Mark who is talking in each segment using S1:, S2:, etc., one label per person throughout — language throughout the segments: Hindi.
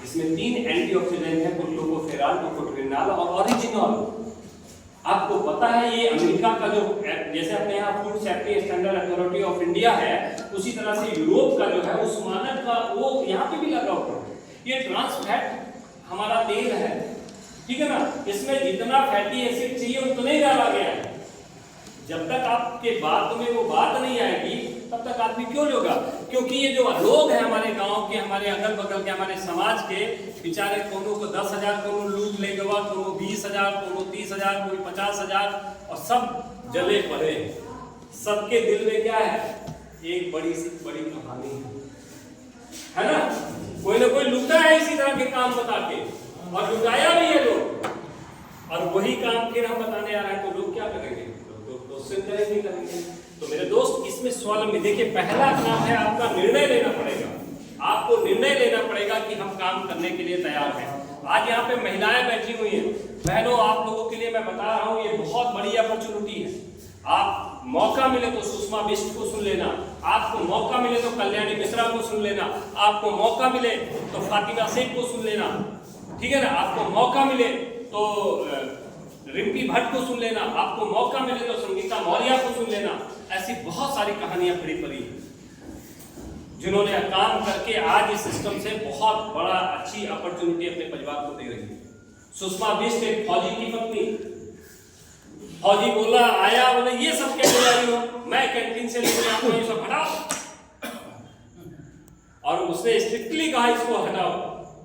S1: इसमें 3 एंटीऑक्सीडेंट है, टोकोफेरॉल, टोकोट्रिनॉल और ऑरिजिनॉल। आपको पता है ये अमेरिका का जो जैसे अपने यहाँ food safety standard authority of India है, उसी तरह से यूरोप का जो है उस मानक का वो यहाँ पे भी लगा हुआ है। ये ट्रांस फैट हमारा तेल है, ठीक है ना, इसमें जितना फैटी एसिड चाहिए उतना ही डाला गया है। जब तक आपके बात में वो बात नहीं आएगी तब तक आदमी क्यों लेगा? क्योंकि ये जो लोग हैं हमारे गांव के, हमारे अगल बगल के, हमारे समाज के, बेचारे कोनो को 10,000, कोनो लूट ले गवा, कोनो 20,000, कोनो 30,000, कोई 50,000, और सब जले पड़े। सबके दिल में क्या है? एक बड़ी सी बड़ी कहानी है ना। कोई ना कोई लूटा है इसी तरह के काम बता के, और लुटाया भी है लोग, और वही काम फिर हम बताने आ रहे हैं, तो लोग क्या करेंगे? नहीं करेंगे। तो मेरे दोस्त, इसमें स्वावलंबी, देखिए पहला काम है आपका निर्णय लेना पड़ेगा। आपको निर्णय लेना पड़ेगा कि हम काम करने के लिए तैयार हैं। आज यहाँ पे महिलाएं बैठी हुई हैं। बहनों, आप लोगों के लिए मैं बता रहा हूँ, ये बहुत बड़ी अपॉर्चुनिटी है। आप मौका मिले तो सुषमा बिष्ट को सुन लेना, आपको मौका मिले तो कल्याणी मिश्रा को सुन लेना, आपको मौका मिले तो फातिमा शेख को सुन लेना, ठीक है ना, आपको मौका मिले तो रिम्पी भट्ट को सुन लेना, आपको मौका मिले तो संगीता मौर्य को सुन लेना। ऐसी बहुत सारी कहानियां पड़ी पड़ी जिन्होंने काम करके आज इस सिस्टम से बहुत बड़ा अच्छी अपॉर्चुनिटी अपने परिवार को दे रही है। सुषमा बिष्ट एक फौजी की पत्नी, फौजी बोला आया, बोले ये सब क्या ले रही हो, मैं कैंटीन से लेकर आता हूं, ये सब हटाओ। और उसने स्ट्रिक्टली कहा इसको हटाओ।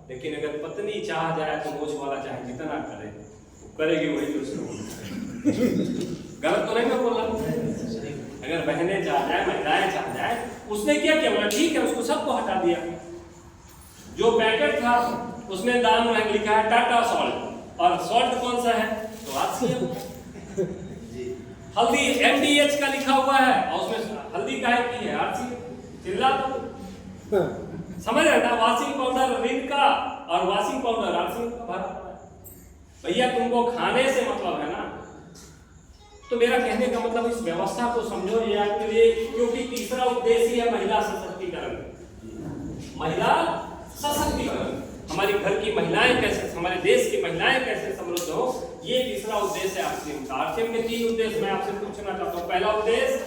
S1: लेकिन अगर पत्नी चाह जाए तो मोच वाला चाहे जितना करे करेगी वही दूसरा। गलत तो नहीं मैं बोल रहा? अगर बहनें चाह जाए, महिलाएं चाह जाए, उसने क्या किया? बोला ठीक है, उसको सबको हटा दिया। जो पैकेट था उसमें दाम लिखा है टाटा सॉल्ट, और सॉल्ट कौन सा है? तो आरसीएम। हल्दी MDH का लिखा हुआ है, और उसमें हल्दी काहे की है? आरसीएम। चिल्ला तो समझ रहे ना? वॉशिंग पाउडर रिन का और वॉशिंग पाउडर आरसीएम का भरा। भैया तुमको खाने से मतलब है ना। तो मेरा कहने का मतलब इस व्यवस्था को समझो, ये आपके लिए, क्योंकि तीसरा उद्देश्य है महिला सशक्तिकरण। महिला सशक्तिकरण, हमारी घर की महिलाएं कैसे, हमारे देश की महिलाएं कैसे समृद्ध हो, ये तीसरा उद्देश्य है आरसीएम का। आरसीएम के 3 उद्देश्य मैं आपसे पूछना चाहता हूँ। पहला उद्देश्य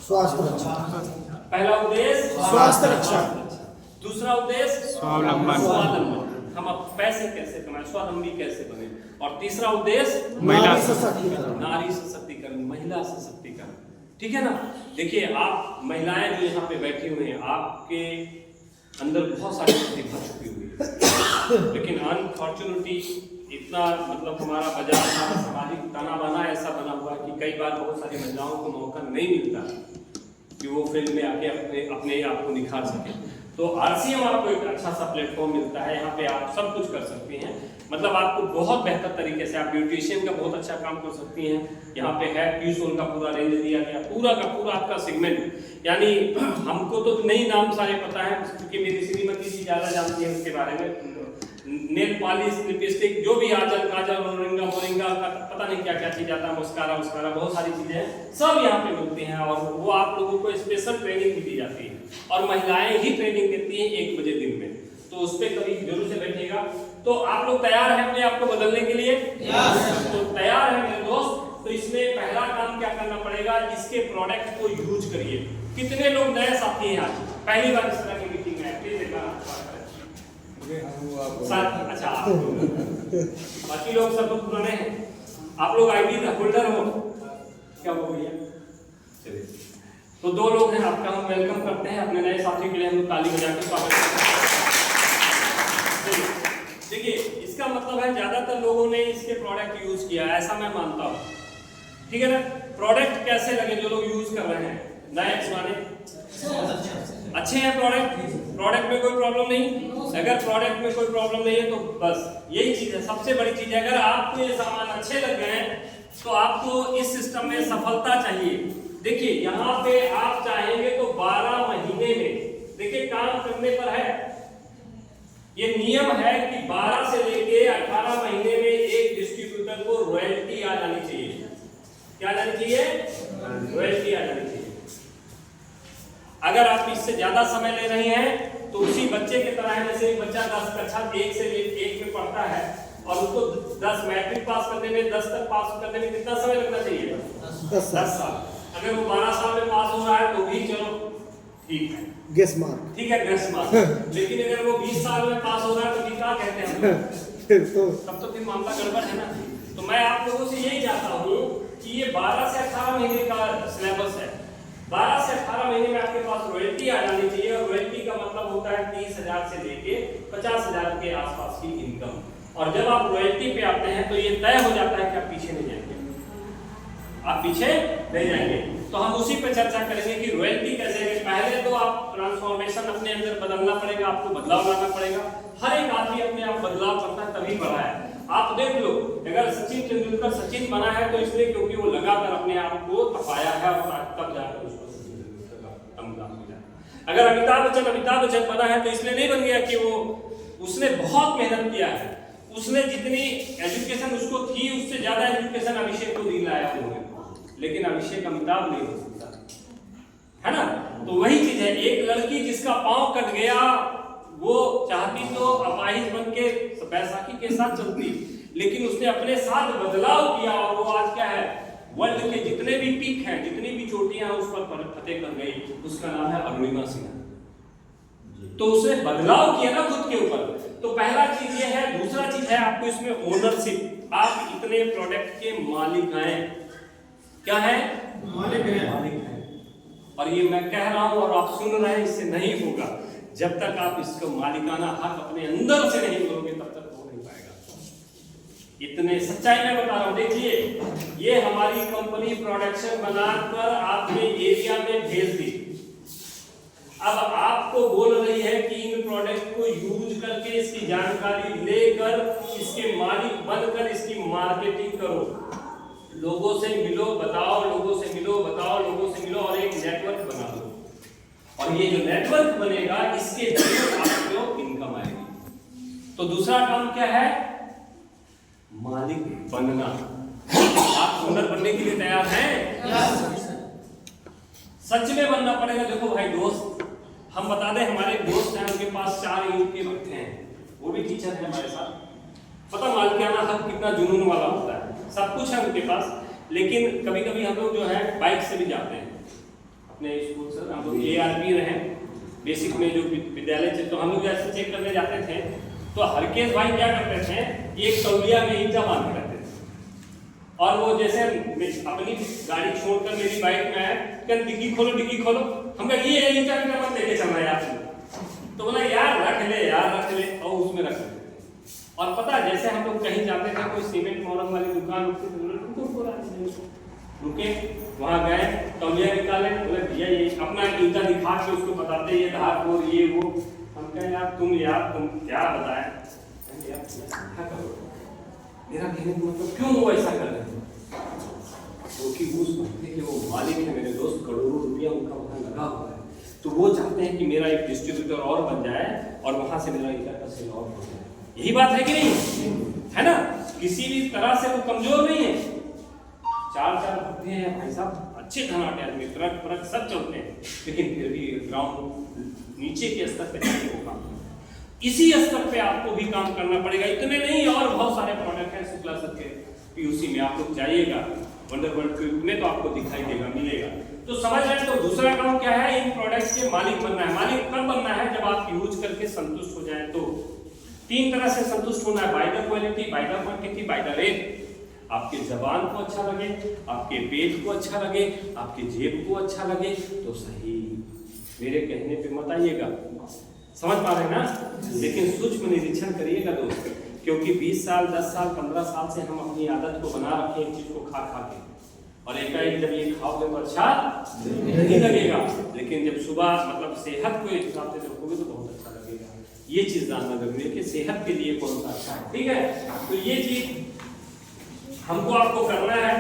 S2: स्वास्थ्य रक्षा,
S1: पहला उद्देश्य
S2: स्वास्थ्य रक्षा,
S1: दूसरा उद्देश्य स्वावलंबन, हम अब पैसे कैसे कमाएं, स्वावलंबी कैसे बने, और तीसरा उद्देश्य
S2: महिला सशक्तिकरण,
S1: नारी सशक्तिकरण, महिला सशक्तिकरण, ठीक है ना। देखिए आप महिलाएं जो यहाँ पे बैठी हुई हैं, आपके अंदर बहुत सारी प्रतिभा छुपी हुई है, लेकिन अनफॉर्चुनेटली इतना मतलब हमारा बाजार, हमारा सामाजिक ताना बाना ऐसा बना हुआ कि कई बार बहुत सारी महिलाओं को मौका नहीं मिलता कि वो फील्ड में आके अपने आप को निखार सके। तो आरसीएम आपको एक अच्छा सा प्लेटफॉर्म मिलता है, यहाँ पे आप सब कुछ कर सकती हैं, मतलब आपको बहुत बेहतर तरीके से, आप ब्यूटिशियन का बहुत अच्छा काम कर सकती हैं। यहाँ पे है ट्यूसोल का पूरा रेंज दिया गया, पूरा का पूरा आपका सेगमेंट, यानी हमको तो नई नाम सारे पता है क्योंकि मेरी श्रीमती जी ज्यादा जानती है उसके बारे में। नेल पॉलिश, लिपस्टिक, जो भी आजल, काजल, मोरिंगा मोरिंगा का पता नहीं क्या क्या चीज आता है, मस्कारा मस्कारा, बहुत सारी चीजें हैं, सब यहाँ पे मिलती हैं, और वो आप लोगों को स्पेशल ट्रेनिंग भी दी जाती है, और महिलाएं ही ट्रेनिंग देती हैं 1 बजे दिन में। तो उस पर कभी जरूर से बैठिएगा। तो आप लोग तैयार हैं अपने आप को बदलने के लिए? तो तैयार है मेरे दोस्त। तो इसमें पहला काम क्या करना पड़ेगा? इसके प्रोडक्ट को यूज करिए। कितने लोग नए साथी हैं आज, पहली बार इस तरह की मीटिंग में? प्लीज एक बार अच्छा, बाकी लोग सब लोग पुराने हैं, आप लोग आईडी होल्डर हो क्या? हो भैया, चलिए। तो 2 लोग हैं, आपका हम वेलकम करते हैं, अपने नए साथी के लिए हम लोग ताली बजा के स्वागत करते हैं। देखिए इसका मतलब है ज्यादातर लोगों ने इसके प्रोडक्ट यूज किया, ऐसा मैं मानता हूँ, ठीक है ना। प्रोडक्ट कैसे लगे जो लोग यूज कर रहे हैं? नए पुराने अच्छे हैं प्रोडक्ट में कोई प्रॉब्लम नहीं। अगर प्रोडक्ट में कोई प्रॉब्लम नहीं है तो बस यही चीज है, सबसे बड़ी चीज है। अगर आपको ये सामान अच्छे लग गए हैं तो आपको इस सिस्टम में सफलता चाहिए। देखिए यहाँ पे आप चाहेंगे तो 12 महीने में, देखिए काम करने पर है, ये नियम है कि 12 से लेके 18 महीने में एक डिस्ट्रीब्यूटर को रॉयल्टी आ जानी चाहिए। क्या आ जानी चाहिए? रॉयल्टी आ जानी चाहिए। अगर आप इससे ज्यादा समय ले रही हैं तो उसी बच्चे की तरह है, जैसे एक बच्चा 10 कक्षा 1 से 1 में पढ़ता है और उसको 10 मैट्रिक पास करने में 10 तक पास करने में कितना समय लगना चाहिए? 10 साल। अगर वो 12 साल में पास हो रहा है तो भी चलो ठीक है,
S2: गेस मार्क,
S1: ठीक है, ग्रेस मार्क। लेकिन अगर वो 20 साल में पास हो रहा है तो भी क्या कहते हैं हम? तब तो फिर मामला गड़बड़ है ना। तो मैं आप लोगों से यही चाहता हूँ कि ये 12 से 18 महीने का सिलेबस है। 12 से 18 महीने में आपके पास रॉयल्टी आ जानी चाहिए, और रॉयल्टी का मतलब होता है 30,000 से लेके 50,000 के आसपास की इनकम। और जब आप रॉयल्टी पे आते हैं तो ये तय हो जाता है कि आप पीछे नहीं जाएंगे, आप पीछे नहीं जाएंगे। तो हम उसी पे चर्चा करेंगे कि रॉयल्टी कैसे है। पहले तो आप ट्रांसफॉर्मेशन अपने अंदर बदलना पड़ेगा, आपको बदलाव लाना पड़ेगा। हर एक आदमी अपने आप बदलाव करता है तभी बढ़ा है। आप देख लो, अगर सचिन तेंदुलकर सचिन बना है तो इसलिए क्योंकि वो लगातार अपने आप को तपाया है और तब जाकर उसको सचिन तेंदुलकर का काम हो जाए। अगर अमिताभ बच्चन बना है तो इसलिए नहीं बन गया कि वो उसने बहुत मेहनत किया है। उसने जितनी एजुकेशन उसको थी उससे ज्यादा एजुकेशन अभिषेक को दिलाया उन्होंने, लेकिन अभिषेक अमिताभ नहीं हो सकता, है ना। तो वही चीज है, एक लड़की जिसका पांव कट गया वो चाहती तो अपाहिज बन के बैसाखी के साथ चलती, लेकिन उसने अपने साथ बदलाव किया और वो आज क्या है, वर्ल्ड के जितने भी पीक हैं, जितनी भी चोटियां हैं उस पर फतेह कर गई। उसका नाम है अरुणिमा सिन्हा। तो उसने बदलाव किया ना खुद के ऊपर। तो पहला चीज ये है। दूसरा चीज है आपको इसमें ओनरशिप। आप इतने प्रोडक्ट के मालिक हैं, क्या है? मालिक हैं। और ये मैं कह रहा हूं और आप सुन रहे हैं, इससे नहीं होगा। जब तक आप इसको मालिकाना हक अपने अंदर से नहीं करोगे तब तक हो नहीं पाएगा। इतने सच्चाई में बता रहा हूं। देखिए, ये हमारी कंपनी प्रोडक्शन बनाकर आपके एरिया में भेज दी। अब आपको बोल रही है कि इन प्रोडक्ट को यूज करके इसकी जानकारी लेकर इसके मालिक बनकर इसकी मार्केटिंग करो, लोगों से मिलो, बताओ, लोगों से मिलो, बताओ, लोगों से मिलो और एक नेटवर्क बना दो। और ये जो नेटवर्क बनेगा इसके जरिए आपको इनकम आएगी। तो दूसरा काम क्या है? मालिक बनना। आप ओनर बनने के लिए तैयार हैं? सच में बनना पड़ेगा। देखो भाई दोस्त, हम बता दें, हमारे दोस्त हैं, उनके पास 4 यूनिट के बच्चे हैं, वो भी टीचर है हमारे साथ। पता मालिकाना हक कितना जुनून वाला होता है, सब कुछ है उनके पास। लेकिन कभी कभी हम लोग जो है बाइक से भी जाते हैं अपने स्कूल से। हम लोग ARP रहे बेसिक में जो विद्यालय से, तो हम लोग ऐसे चेक करने जाते थे। तो हरकेश भाई क्या करते थे, एक तौलिया में ईंटा बांध करते थे और वो जैसे अपनी गाड़ी छोड़कर मेरी बाइक में आए, कहते डिग्गी खोलो, डिग्गी खोलो। हम कहा ये ईंटा मत लेके चलना यार। तो बोला यार रख ले, यार रख ले, और उसमें रख ले। और पता है, जैसे हम लोग कहीं जाते थे, कोई सीमेंट मोरंग वाली दुकान रुके, वहां गए, तौलिया निकाले, बोले भैया ये अपना ईंटा दिखा के उसको बताते ये धार वो ये वो। हम कहें यार तुम क्या बताएं, मेरा कहने का मतलब क्यों वो ऐसा कर रहे हैं? क्योंकि वो समझते हैं कि वो मालिक है मेरे दोस्त, करोड़ों रुपया उनका वहां लगा हुआ है। तो वो चाहते हैं कि मेरा एक डिस्ट्रीब्यूटर और बन जाए और वहां से मेरा ईंटा का सेल और हो जाए। यही बात है कि नहीं? है ना। किसी भी तरह से वो कमजोर नहीं है। 4 भक्ति हैं भाई साहब, अच्छे धनाटे आदमी, ट्रक सब चलते हैं, लेकिन फिर भी ग्राउंड नीचे के स्तर पे जाके वो काम। इसी स्तर पे आपको भी काम करना पड़ेगा। इतने नहीं, और बहुत सारे प्रोडक्ट हैं शुक्ला सर के PUC में। आप लोग जाइएगा वंडर वर्ल्ड में तो आपको दिखाई देगा, मिलेगा। तो समझ रहे हैं। तो दूसरा काम क्या है? इन प्रोडक्ट्स के मालिक बनना है। मालिक कब बनना है? जब आप यूज करके संतुष्ट हो जाए। तो 3 तरह से संतुष्ट होना है, by the quality, by the quantity, by the rate. आपके जबान को अच्छा लगे, आपके पेट को अच्छा लगे, आपके जेब को अच्छा लगे तो सही। मेरे कहने पे मत आइएगा, समझ पा रहे हैं ना। लेकिन सूक्ष्म निरीक्षण करिएगा दोस्त, क्योंकि 20 साल 10 साल 15 साल से हम अपनी आदत को बना रखे एक चीज को खा के, और एकाएक जब ये खाओगे तो अच्छा नहीं लगेगा। लेकिन जब सुबह मतलब सेहत को हिसाब से रखोगे तो बहुत अच्छा लगेगा। ये चीज जानना जरूरी है कि सेहत के लिए कौन सा अच्छा है। ठीक है, तो ये चीज हमको आपको करना है।